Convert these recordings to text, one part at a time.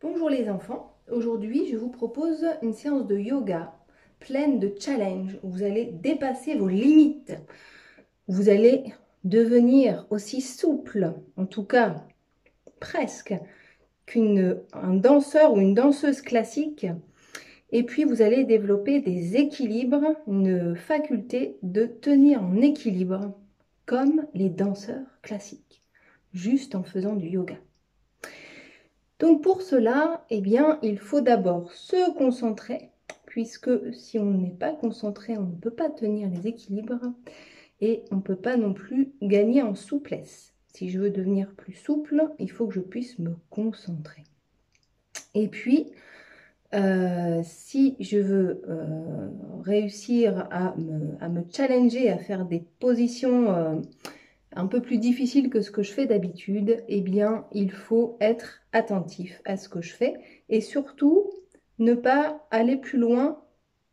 Bonjour les enfants, aujourd'hui je vous propose une séance de yoga pleine de challenges où vous allez dépasser vos limites. Vous allez devenir aussi souple, en tout cas presque, qu'un danseur ou une danseuse classique. Et puis vous allez développer des équilibres, une faculté de tenir en équilibre comme les danseurs classiques, juste en faisant du yoga. Donc pour cela, eh bien, il faut d'abord se concentrer, puisque si on n'est pas concentré, on ne peut pas tenir les équilibres et on ne peut pas non plus gagner en souplesse. Si je veux devenir plus souple, il faut que je puisse me concentrer. Et puis, si je veux réussir à me challenger, à faire des positions un peu plus difficile que ce que je fais d'habitude, eh bien, il faut être attentif à ce que je fais et surtout ne pas aller plus loin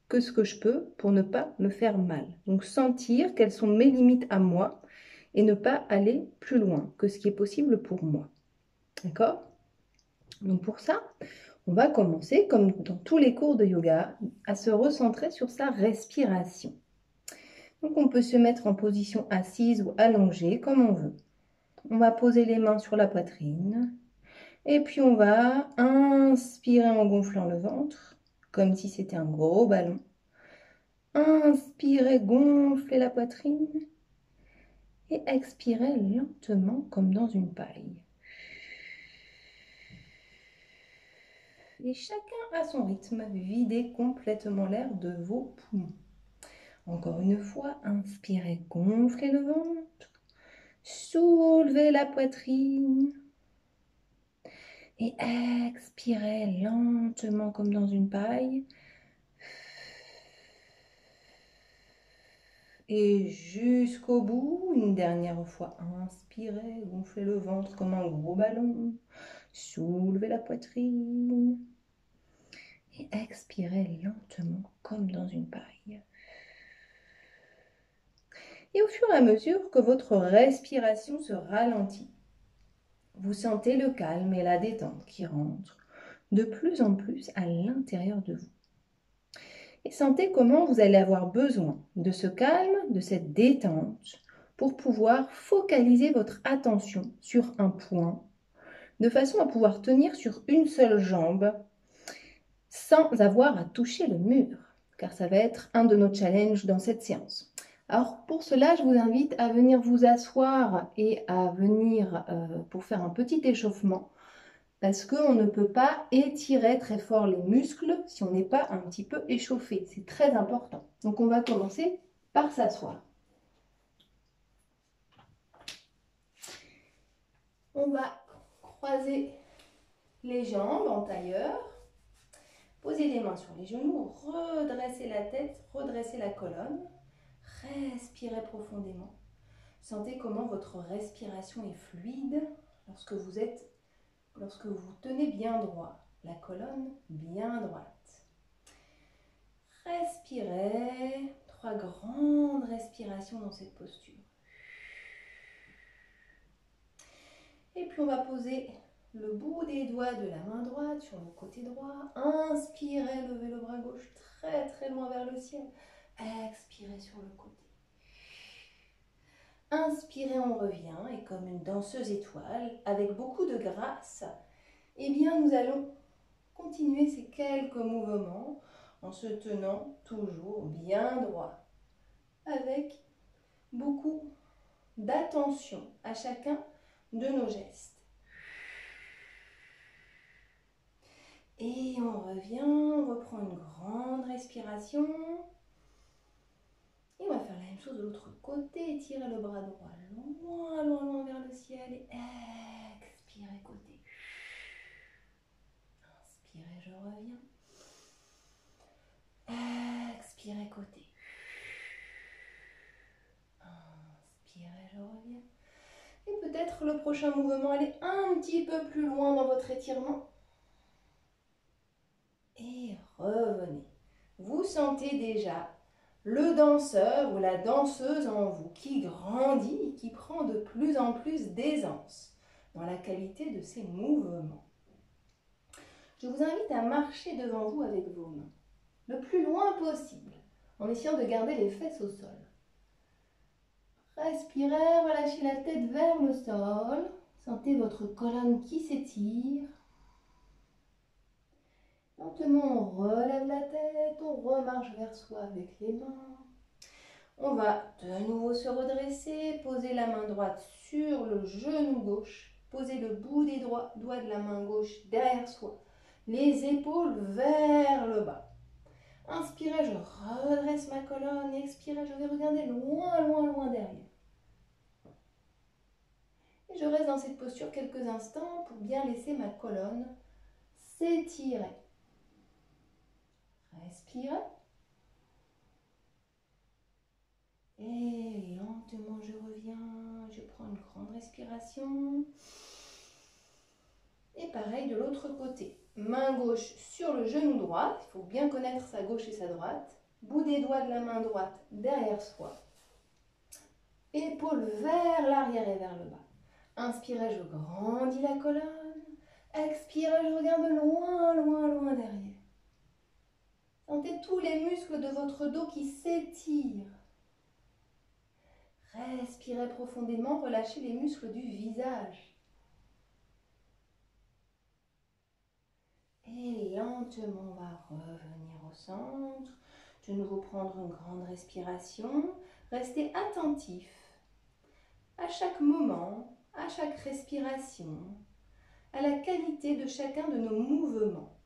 que ce que je peux pour ne pas me faire mal. Donc, sentir quelles sont mes limites à moi et ne pas aller plus loin que ce qui est possible pour moi. D'accord? Donc, pour ça, on va commencer, comme dans tous les cours de yoga, à se recentrer sur sa respiration. Donc, on peut se mettre en position assise ou allongée, comme on veut. On va poser les mains sur la poitrine. Et puis on va inspirer en gonflant le ventre, comme si c'était un gros ballon. Inspirez, gonflez la poitrine. Et expirez lentement comme dans une paille. Et chacun à son rythme, videz complètement l'air de vos poumons. Encore une fois, inspirez, gonflez le ventre. Soulevez la poitrine. Et expirez lentement comme dans une paille. Et jusqu'au bout, une dernière fois, inspirez, gonflez le ventre comme un gros ballon. Soulevez la poitrine. Et expirez lentement comme dans une paille. Et au fur et à mesure que votre respiration se ralentit, vous sentez le calme et la détente qui rentrent de plus en plus à l'intérieur de vous. Et sentez comment vous allez avoir besoin de ce calme, de cette détente, pour pouvoir focaliser votre attention sur un point, de façon à pouvoir tenir sur une seule jambe, sans avoir à toucher le mur, car ça va être un de nos challenges dans cette séance. Alors pour cela, je vous invite à venir vous asseoir et à venir pour faire un petit échauffement, parce qu'on ne peut pas étirer très fort les muscles si on n'est pas un petit peu échauffé. C'est très important. Donc on va commencer par s'asseoir. On va croiser les jambes en tailleur, poser les mains sur les genoux, redresser la tête, redresser la colonne, respirez profondément. Sentez comment votre respiration est fluide lorsque vous tenez bien droit, la colonne bien droite. Respirez, 3 grandes respirations dans cette posture. Et puis on va poser le bout des doigts de la main droite sur le côté droit. Inspirez, levez le bras gauche très très loin vers le ciel. Expirez sur le côté. Inspirez, on revient et comme une danseuse étoile, avec beaucoup de grâce, eh bien nous allons continuer ces quelques mouvements en se tenant toujours bien droit, avec beaucoup d'attention à chacun de nos gestes. Et on revient, on reprend une grande respiration. Et on va faire la même chose de l'autre côté. Étirez le bras droit loin, loin, loin vers le ciel. Et expirez côté. Inspirez, je reviens. Expirez côté. Inspirez, je reviens. Et peut-être le prochain mouvement, allez un petit peu plus loin dans votre étirement. Et revenez. Vous sentez déjà le danseur ou la danseuse en vous qui grandit et qui prend de plus en plus d'aisance dans la qualité de ses mouvements. Je vous invite à marcher devant vous avec vos mains, le plus loin possible, en essayant de garder les fesses au sol. Respirez, relâchez la tête vers le sol. Sentez votre colonne qui s'étire. Lentement, on relève la tête, on remarche vers soi avec les mains. On va de nouveau se redresser, poser la main droite sur le genou gauche, poser le bout des doigts de la main gauche derrière soi, les épaules vers le bas. Inspirez, je redresse ma colonne, expirez, je vais regarder loin, loin, loin derrière. Et je reste dans cette posture quelques instants pour bien laisser ma colonne s'étirer. Respirez. Et lentement, je reviens. Je prends une grande respiration. Et pareil de l'autre côté. Main gauche sur le genou droit. Il faut bien connaître sa gauche et sa droite. Bout des doigts de la main droite derrière soi. Épaules vers l'arrière et vers le bas. Inspirez, je grandis la colonne. Expirez, je regarde loin, loin, loin derrière. Sentez tous les muscles de votre dos qui s'étirent. Respirez profondément, relâchez les muscles du visage. Et lentement, on va revenir au centre. De nouveau prendre une grande respiration. Restez attentif à chaque moment, à chaque respiration, à la qualité de chacun de nos mouvements.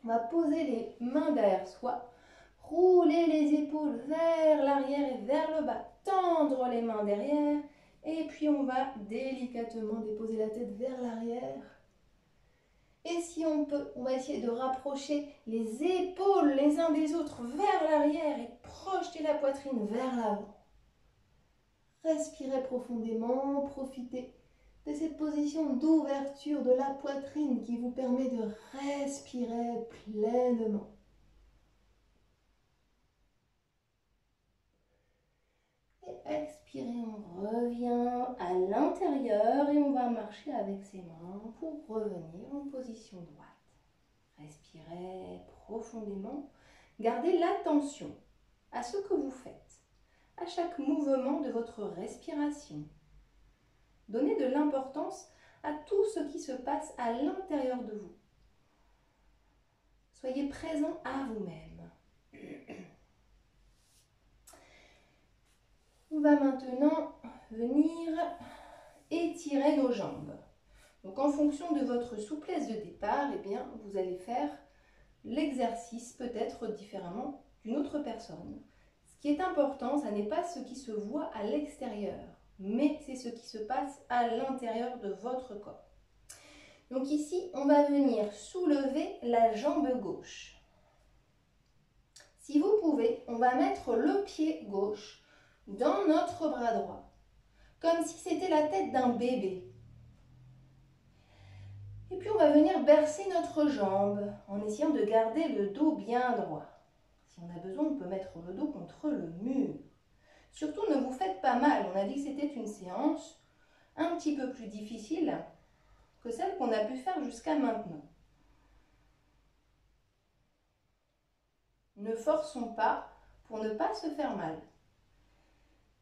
On va poser les mains derrière soi, rouler les épaules vers l'arrière et vers le bas, tendre les mains derrière, et puis on va délicatement déposer la tête vers l'arrière. Et si on peut, on va essayer de rapprocher les épaules les uns des autres vers l'arrière et projeter la poitrine vers l'avant. Respirez profondément, profitez de cette position d'ouverture de la poitrine qui vous permet de respirer pleinement. Et expirez, on revient à l'intérieur et on va marcher avec ses mains pour revenir en position droite. Respirez profondément. Gardez l'attention à ce que vous faites, à chaque mouvement de votre respiration. Donnez de l'importance à tout ce qui se passe à l'intérieur de vous. Soyez présent à vous-même. On va maintenant venir étirer nos jambes. Donc en fonction de votre souplesse de départ, eh bien, vous allez faire l'exercice peut-être différemment d'une autre personne. Ce qui est important, ça n'est pas ce qui se voit à l'extérieur, mais c'est ce qui se passe à l'intérieur de votre corps. Donc ici, on va venir soulever la jambe gauche. Si vous pouvez, on va mettre le pied gauche dans notre bras droit, comme si c'était la tête d'un bébé. Et puis on va venir bercer notre jambe en essayant de garder le dos bien droit. Si on a besoin, on peut mettre le dos contre le mur. Surtout, ne vous faites pas mal. On a dit que c'était une séance un petit peu plus difficile que celle qu'on a pu faire jusqu'à maintenant. Ne forçons pas pour ne pas se faire mal.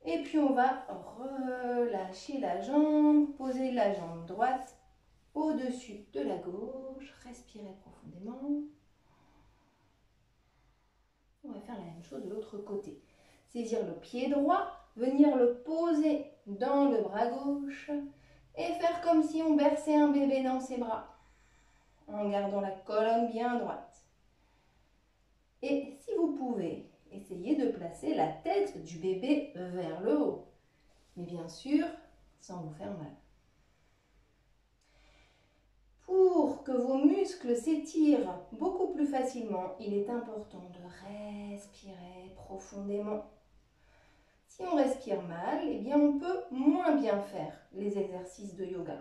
Et puis on va relâcher la jambe, poser la jambe droite au-dessus de la gauche. Respirez profondément. On va faire la même chose de l'autre côté. Saisir le pied droit, venir le poser dans le bras gauche et faire comme si on berçait un bébé dans ses bras en gardant la colonne bien droite. Et si vous pouvez, essayez de placer la tête du bébé vers le haut, mais bien sûr sans vous faire mal. Pour que vos muscles s'étirent beaucoup plus facilement, il est important de respirer profondément. Si on respire mal, eh bien on peut moins bien faire les exercices de yoga.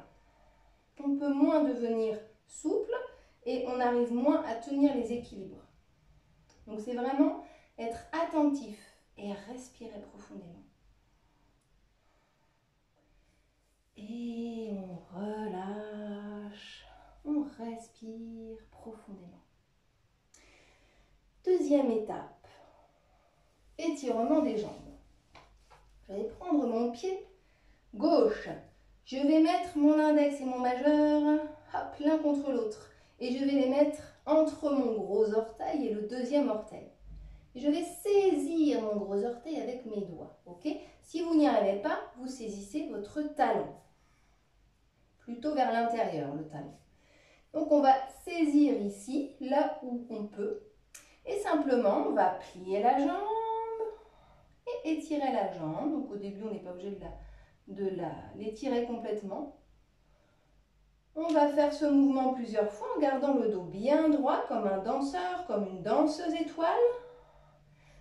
On peut moins devenir souple et on arrive moins à tenir les équilibres. Donc c'est vraiment être attentif et respirer profondément. Et on relâche, on Deuxième étape, étirement des jambes. Je vais prendre mon pied gauche. Je vais mettre mon index et mon majeur hop, l'un contre l'autre. Et je vais les mettre entre mon gros orteil et le deuxième orteil. Et je vais saisir mon gros orteil avec mes doigts. Ok? Si vous n'y arrivez pas, vous saisissez votre talon. Plutôt vers l'intérieur, le talon. Donc on va saisir ici, là où on peut. Et simplement, on va plier la jambe et étirer la jambe. Donc au début, on n'est pas obligé de l'étirer complètement. On va faire ce mouvement plusieurs fois en gardant le dos bien droit comme un danseur, comme une danseuse étoile.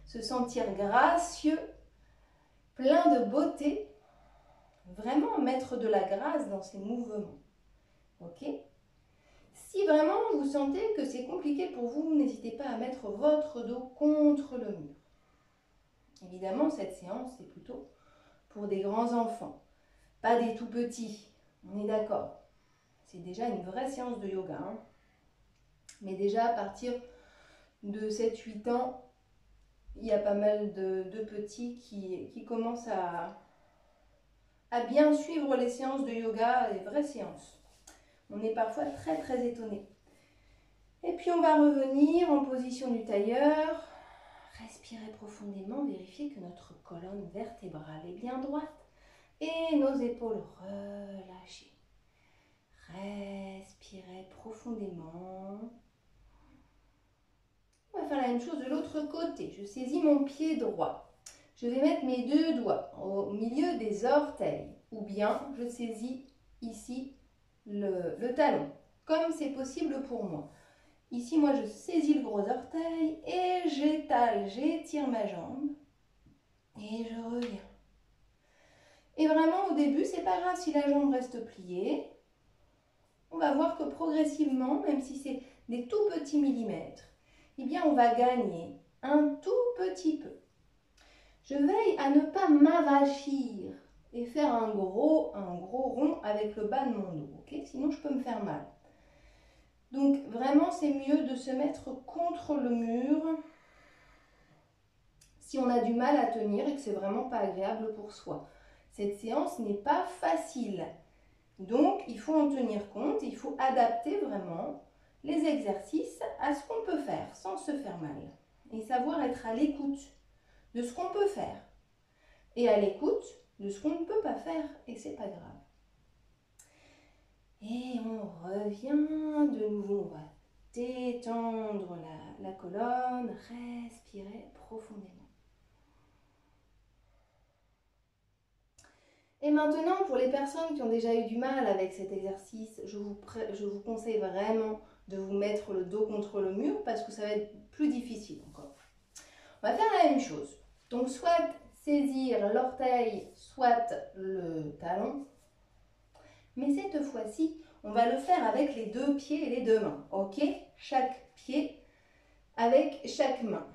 Se sentir gracieux, plein de beauté. Vraiment mettre de la grâce dans ces mouvements. Ok? Si vraiment vous sentez que c'est compliqué pour vous, n'hésitez pas à mettre votre dos contre le mur. Évidemment, cette séance, c'est plutôt pour des grands enfants, pas des tout petits. On est d'accord. C'est déjà une vraie séance de yoga. Hein. Mais déjà, à partir de 7-8 ans, il y a pas mal de petits qui commencent à bien suivre les séances de yoga, les vraies séances. On est parfois très très étonné. Et puis on va revenir en position du tailleur. Respirez profondément, vérifiez que notre colonne vertébrale est bien droite. Et nos épaules relâchées. Respirez profondément. On va faire la même chose de l'autre côté. Je saisis mon pied droit. Je vais mettre mes deux doigts au milieu des orteils. Ou bien je saisis ici le talon, comme c'est possible pour moi. Ici, moi, je saisis le gros orteil et j'étale, j'étire ma jambe et je reviens. Et vraiment, au début, c'est pas grave si la jambe reste pliée. On va voir que progressivement, même si c'est des tout petits millimètres, eh bien, on va gagner un tout petit peu. Je veille à ne pas m'avachir et faire un gros rond avec le bas de mon dos, ok? Sinon, je peux me faire mal. Donc, vraiment, c'est mieux de se mettre contre le mur si on a du mal à tenir et que c'est vraiment pas agréable pour soi. Cette séance n'est pas facile. Donc, il faut en tenir compte, il faut adapter vraiment les exercices à ce qu'on peut faire sans se faire mal. Et savoir être à l'écoute de ce qu'on peut faire et à l'écoute de ce qu'on ne peut pas faire et c'est pas grave. Et on revient de nouveau, on va détendre la colonne, respirer profondément. Et maintenant, pour les personnes qui ont déjà eu du mal avec cet exercice, je vous conseille vraiment de vous mettre le dos contre le mur parce que ça va être plus difficile encore. On va faire la même chose. Donc, soit saisir l'orteil, soit le talon. Mais cette fois-ci, on va le faire avec les deux pieds et les deux mains. Ok? Chaque pied avec chaque main.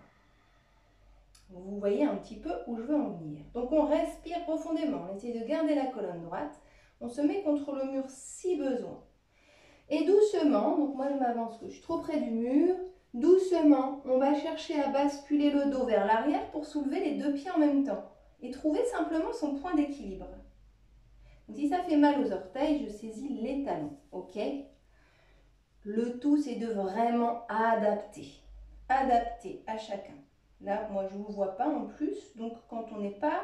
Vous voyez un petit peu où je veux en venir. Donc on respire profondément, on essaie de garder la colonne droite. On se met contre le mur si besoin. Et doucement, donc moi je m'avance que je suis trop près du mur. Doucement, on va chercher à basculer le dos vers l'arrière pour soulever les deux pieds en même temps. Et trouver simplement son point d'équilibre. Si ça fait mal aux orteils, je saisis les talons. Ok? Le tout, c'est de vraiment adapter. Adapter à chacun. Là, moi, je ne vous vois pas en plus. Donc, quand on n'est pas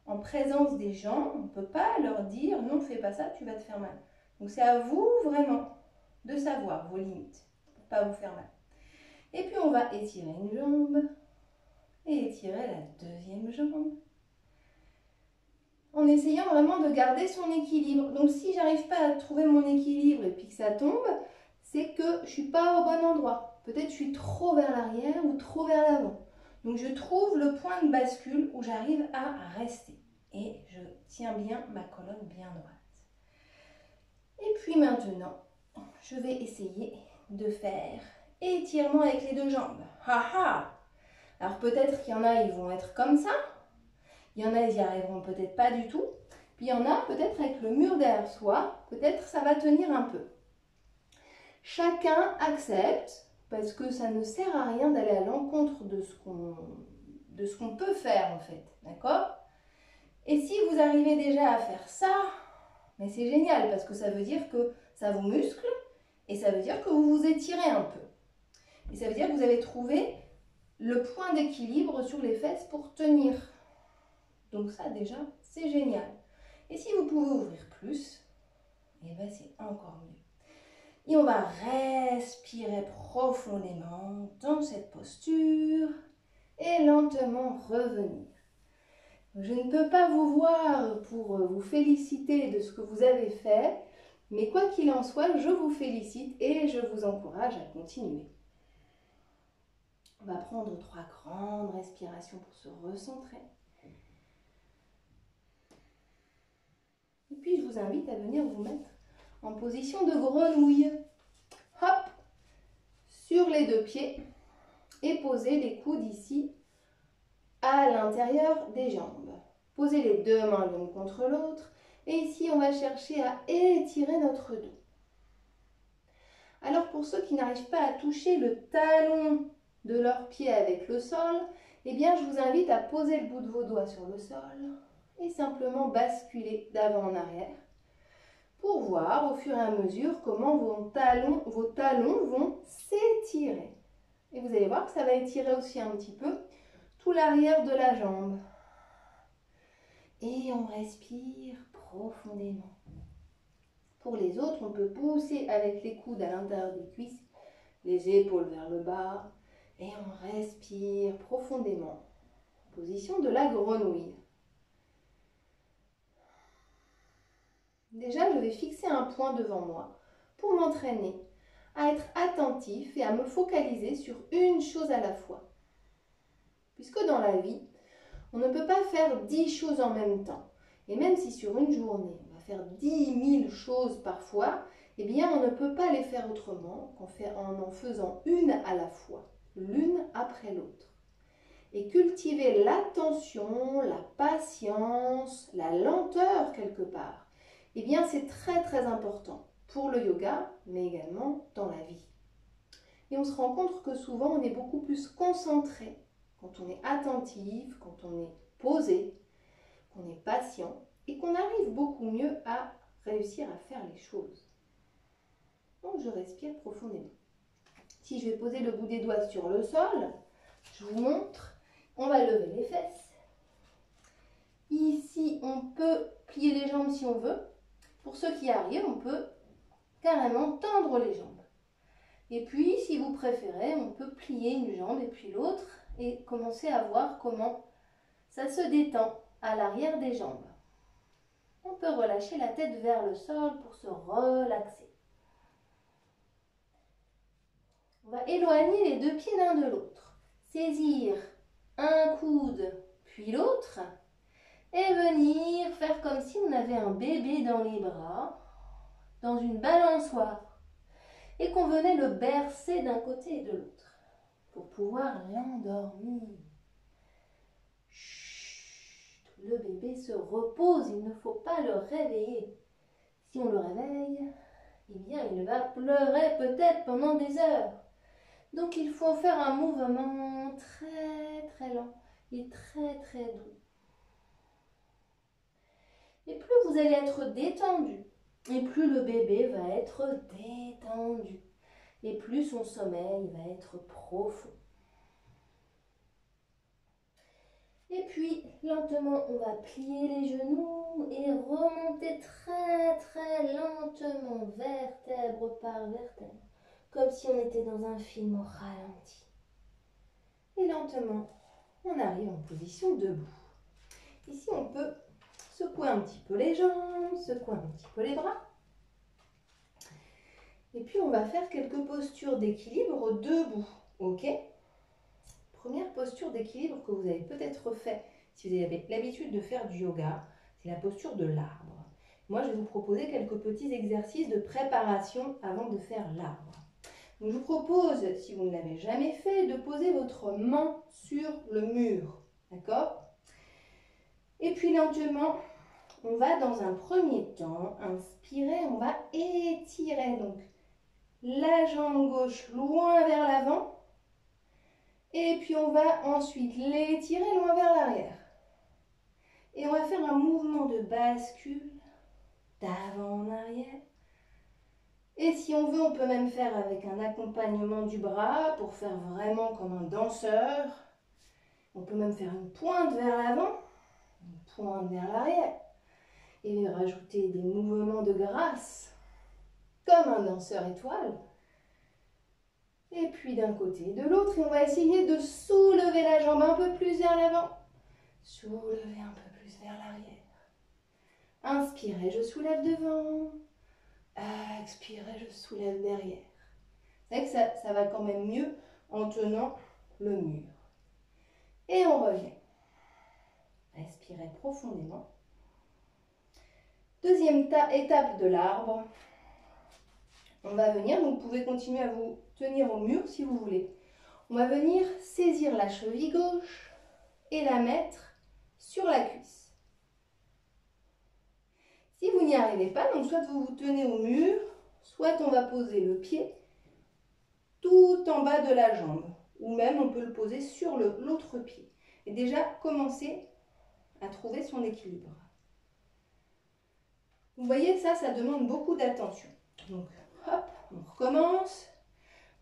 en présence des gens, on ne peut pas leur dire « Non, fais pas ça, tu vas te faire mal ». Donc, c'est à vous vraiment de savoir vos limites pour ne pas vous faire mal. Et puis, on va étirer une jambe et étirer la deuxième jambe. En essayant vraiment de garder son équilibre. Donc, si j'arrive pas à trouver mon équilibre et puis que ça tombe, c'est que je ne suis pas au bon endroit. Peut-être je suis trop vers l'arrière ou trop vers l'avant. Donc, je trouve le point de bascule où j'arrive à rester. Et je tiens bien ma colonne bien droite. Et puis maintenant, je vais essayer de faire étirement avec les deux jambes. Ha ha! Alors, peut-être qu'il y en a, ils vont être comme ça. Il y en a, ils n'y arriveront peut-être pas du tout. Puis il y en a, peut-être avec le mur derrière soi, peut-être ça va tenir un peu. Chacun accepte parce que ça ne sert à rien d'aller à l'encontre de ce qu'on peut faire en fait, d'accord? Et si vous arrivez déjà à faire ça, mais c'est génial parce que ça veut dire que ça vous muscle et ça veut dire que vous vous étirez un peu. Et ça veut dire que vous avez trouvé le point d'équilibre sur les fesses pour tenir. Donc ça déjà, c'est génial. Et si vous pouvez ouvrir plus, et bien c'est encore mieux. Et on va respirer profondément dans cette posture et lentement revenir. Je ne peux pas vous voir pour vous féliciter de ce que vous avez fait, mais quoi qu'il en soit, je vous félicite et je vous encourage à continuer. On va prendre 3 grandes respirations pour se recentrer. Et puis je vous invite à venir vous mettre en position de grenouille. Hop, sur les 2 pieds et posez les coudes ici à l'intérieur des jambes. Posez les 2 mains l'une contre l'autre et ici on va chercher à étirer notre dos. Alors pour ceux qui n'arrivent pas à toucher le talon de leurs pieds avec le sol, eh bien je vous invite à poser le bout de vos doigts sur le sol et simplement basculer d'avant en arrière pour voir au fur et à mesure comment vos talons vont s'étirer. Et vous allez voir que ça va étirer aussi un petit peu tout l'arrière de la jambe. Et on respire profondément. Pour les autres, on peut pousser avec les coudes à l'intérieur des cuisses, les épaules vers le bas. Et on respire profondément. Position de la grenouille. Déjà, je vais fixer un point devant moi pour m'entraîner à être attentif et à me focaliser sur une chose à la fois. Puisque dans la vie, on ne peut pas faire 10 choses en même temps. Et même si sur une journée, on va faire 10 000 choses parfois, eh bien on ne peut pas les faire autrement qu'en en faisant une à la fois, l'une après l'autre. Et cultiver l'attention, la patience, la lenteur quelque part, eh bien c'est très très important pour le yoga, mais également dans la vie. Et on se rend compte que souvent on est beaucoup plus concentré quand on est attentif, quand on est posé, qu'on est patient et qu'on arrive beaucoup mieux à réussir à faire les choses. Donc je respire profondément. Si je vais poser le bout des doigts sur le sol, je vous montre, on va lever les fesses. Ici, on peut plier les jambes si on veut. Pour ceux qui arrivent, on peut carrément tendre les jambes. Et puis, si vous préférez, on peut plier une jambe et puis l'autre et commencer à voir comment ça se détend à l'arrière des jambes. On peut relâcher la tête vers le sol pour se relaxer. On va éloigner les 2 pieds l'un de l'autre. Saisir un coude puis l'autre et venir faire comme si on avait un bébé dans les bras, dans une balançoire, et qu'on venait le bercer d'un côté et de l'autre pour pouvoir l'endormir. Le bébé se repose, il ne faut pas le réveiller. Si on le réveille, eh bien il va pleurer peut-être pendant des heures. Donc il faut faire un mouvement très très lent et très très doux. Et plus vous allez être détendu, et plus le bébé va être détendu, et plus son sommeil va être profond. Et puis, lentement, on va plier les genoux et remonter très très lentement, vertèbre par vertèbre, comme si on était dans un film au ralenti. Et lentement, on arrive en position debout. Ici, on peut secouer un petit peu les jambes, secouer un petit peu les bras. Et puis, on va faire quelques postures d'équilibre debout, ok ? Première posture d'équilibre que vous avez peut-être fait si vous avez l'habitude de faire du yoga, c'est la posture de l'arbre. Moi, je vais vous proposer quelques petits exercices de préparation avant de faire l'arbre. Donc, je vous propose, si vous ne l'avez jamais fait, de poser votre main sur le mur, d'accord ? Et puis lentement, on va dans un premier temps inspirer, on va étirer. Donc, la jambe gauche loin vers l'avant. Et puis on va ensuite l'étirer loin vers l'arrière. Et on va faire un mouvement de bascule d'avant en arrière. Et si on veut, on peut même faire avec un accompagnement du bras pour faire vraiment comme un danseur. On peut même faire une pointe vers l'avant, une pointe vers l'arrière. Et rajouter des mouvements de grâce, comme un danseur étoile. Et puis d'un côté et de l'autre, et on va essayer de soulever la jambe un peu plus vers l'avant. Soulever un peu plus vers l'arrière. Inspirez, je soulève devant. Expirez, je soulève derrière. C'est vrai que ça va quand même mieux en tenant le mur. Et on revient. Respirez profondément. Deuxième étape de l'arbre. On va venir, donc vous pouvez continuer à vous tenir au mur si vous voulez. On va venir saisir la cheville gauche et la mettre sur la cuisse. Si vous n'y arrivez pas, donc soit vous vous tenez au mur, soit on va poser le pied tout en bas de la jambe. Ou même on peut le poser sur l'autre pied. Et déjà, commencer à trouver son équilibre. Vous voyez, ça demande beaucoup d'attention. Donc, hop, on recommence.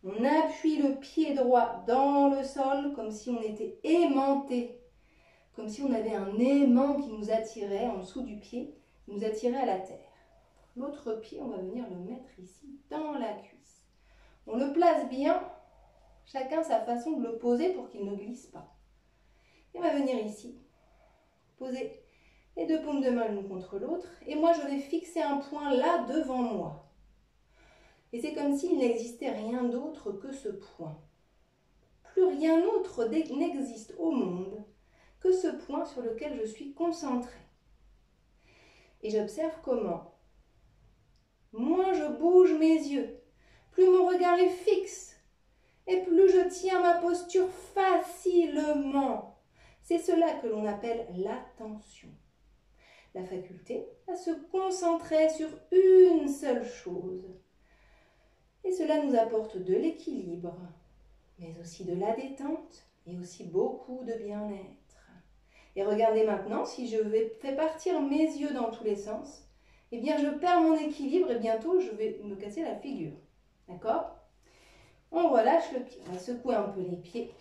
On appuie le pied droit dans le sol comme si on était aimanté. Comme si on avait un aimant qui nous attirait en dessous du pied, qui nous attirait à la terre. L'autre pied, on va venir le mettre ici dans la cuisse. On le place bien, chacun sa façon de le poser pour qu'il ne glisse pas. Et on va venir ici, poser les deux paumes de main l'une contre l'autre. Et moi, je vais fixer un point là devant moi. Et c'est comme s'il n'existait rien d'autre que ce point. Plus rien d'autre n'existe au monde que ce point sur lequel je suis concentrée. Et j'observe comment, moins je bouge mes yeux, plus mon regard est fixe et plus je tiens ma posture facilement. C'est cela que l'on appelle l'attention. La faculté à se concentrer sur une seule chose. Et cela nous apporte de l'équilibre, mais aussi de la détente et aussi beaucoup de bien-être. Et regardez maintenant, si je fais partir mes yeux dans tous les sens, eh bien je perds mon équilibre et bientôt je vais me casser la figure. D'accord? On relâche le pied, on va secouer un peu les pieds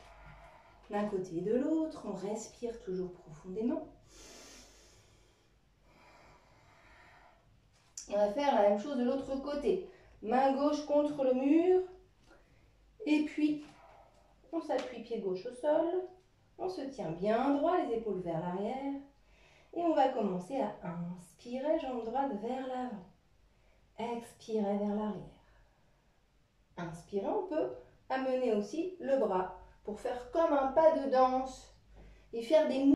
d'un côté et de l'autre, on respire toujours profondément. On va faire la même chose de l'autre côté. Main gauche contre le mur. Et puis, on s'appuie pied gauche au sol. On se tient bien droit, les épaules vers l'arrière. Et on va commencer à inspirer, jambe droite vers l'avant. Expirer vers l'arrière. Inspirez, on peut amener aussi le bras pour faire comme un pas de danse et faire des mouvements.